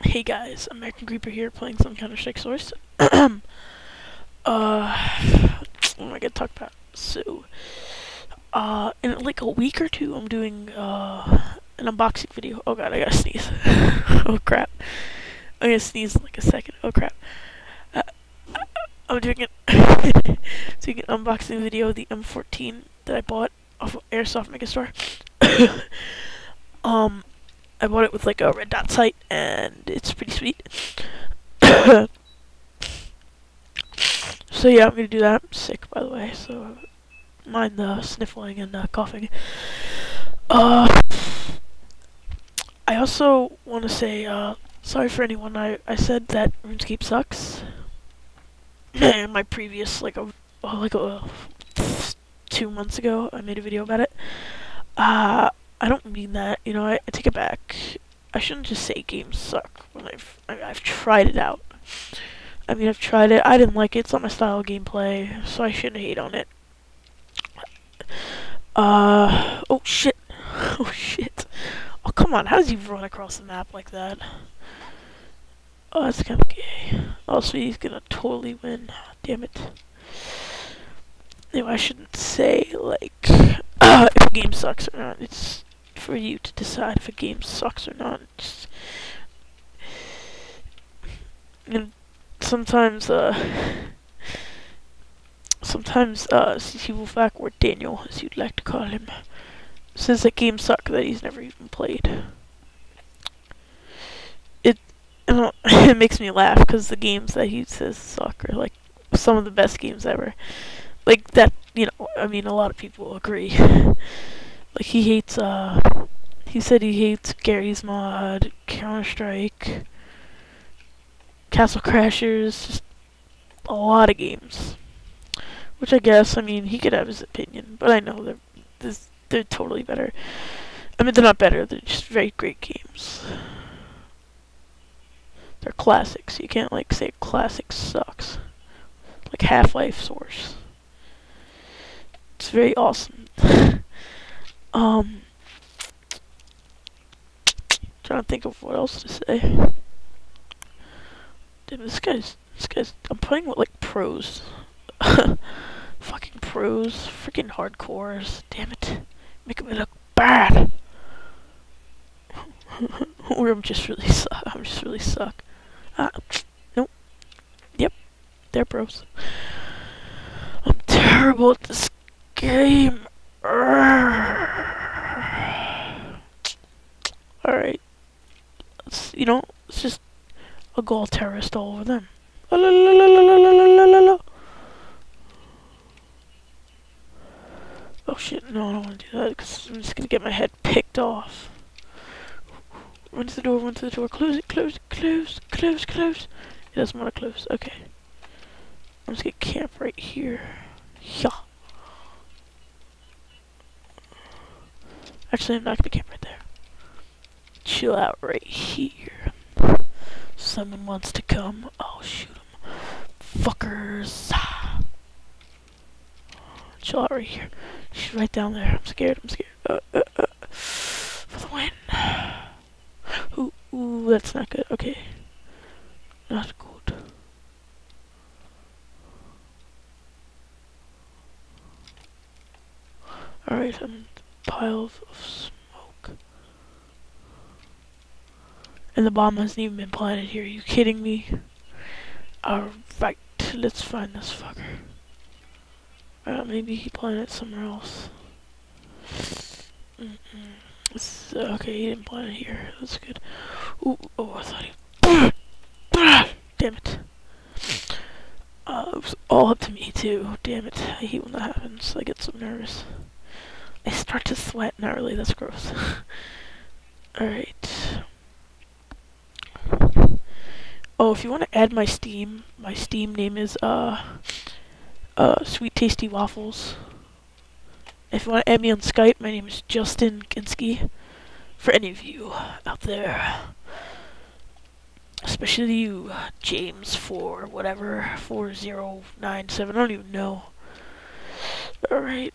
Hey guys, American Creeper here playing some Counter-Strike Source. What am I gonna talk about? In like a week or two, I'm doing an unboxing video. Oh god, I gotta sneeze. Oh crap. I'm gonna sneeze in like a second. Oh crap. Uh, I'm doing it. Doing an unboxing video of the M14 that I bought off of Airsoft Megastore. I bought it with like a red dot sight, and it's pretty sweet. So yeah, I'm gonna do that. I'm sick, by the way, so mind the sniffling and coughing. I also want to say sorry for anyone. I said that RuneScape sucks. In my previous like a 2 months ago, I made a video about it. I don't mean that. You know, I take it back. I shouldn't just say games suck when I've tried it out. I mean, I've tried it. I didn't like it. It's not my style of gameplay, so I shouldn't hate on it. Oh shit. Oh shit. Oh come on. How does he run across the map like that? Oh, that's kind of gay. Oh, so he's gonna totally win. Damn it. Anyway, I shouldn't say like if a game sucks or not. It's for you to decide if a game sucks or not. Just, and sometimes CC Wolfpack, or Daniel, as you'd like to call him, says that games suck that he's never even played. It makes me laugh because the games that he says suck are like some of the best games ever. Like that, you know. I mean, a lot of people agree. Like he hates. He said he hates Gary's Mod, Counter-Strike, Castle Crashers, just a lot of games. Which I guess, I mean, he could have his opinion, but I know they're totally better. I mean, they're not better, they're just very great games. They're classics. You can't, like, say classic sucks. Like Half-Life Source. It's very awesome. Trying to think of what else to say. Damn, this guy's, I'm playing with, like, pros. Fucking pros. Freaking hardcores. Damn it. Making me look bad. Or I'm just really suck. Nope. Yep. They're pros. I'm terrible at this game. Alright. Let's just a goal terrorist all over them. Oh shit, no, I don't want to do that because I'm just gonna get my head picked off. Run to the door, close it, close. It doesn't want to close, okay. I'm just gonna camp right here. Yeah. Actually, I'm not gonna camp right there. Chill out right here. Someone wants to come, I'll shoot him. Fuckers. Chill out right here. She's right down there. I'm scared. For the win. Ooh, that's not good. Okay. Not good. Alright, I'm in piles of smoke. And the bomb hasn't even been planted here. Are you kidding me? Alright, let's find this fucker. Maybe he planted it somewhere else. Okay, he didn't plant it here. That's good. Ooh, oh, I thought he... Damn it. It was all up to me, too. Damn it. I hate when that happens. I get so nervous. I start to sweat. Not really, that's gross. Alright. Oh, if you want to add my Steam name is, Sweet Tasty Waffles. If you want to add me on Skype, my name is Justin Ginsky. For any of you out there, especially you, James 4 whatever 4097. I don't even know. All right.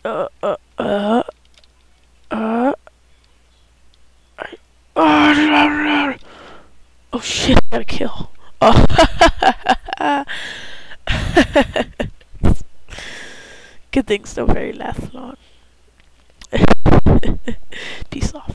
Oh shit, I got a kill. Oh. Good things don't very last long.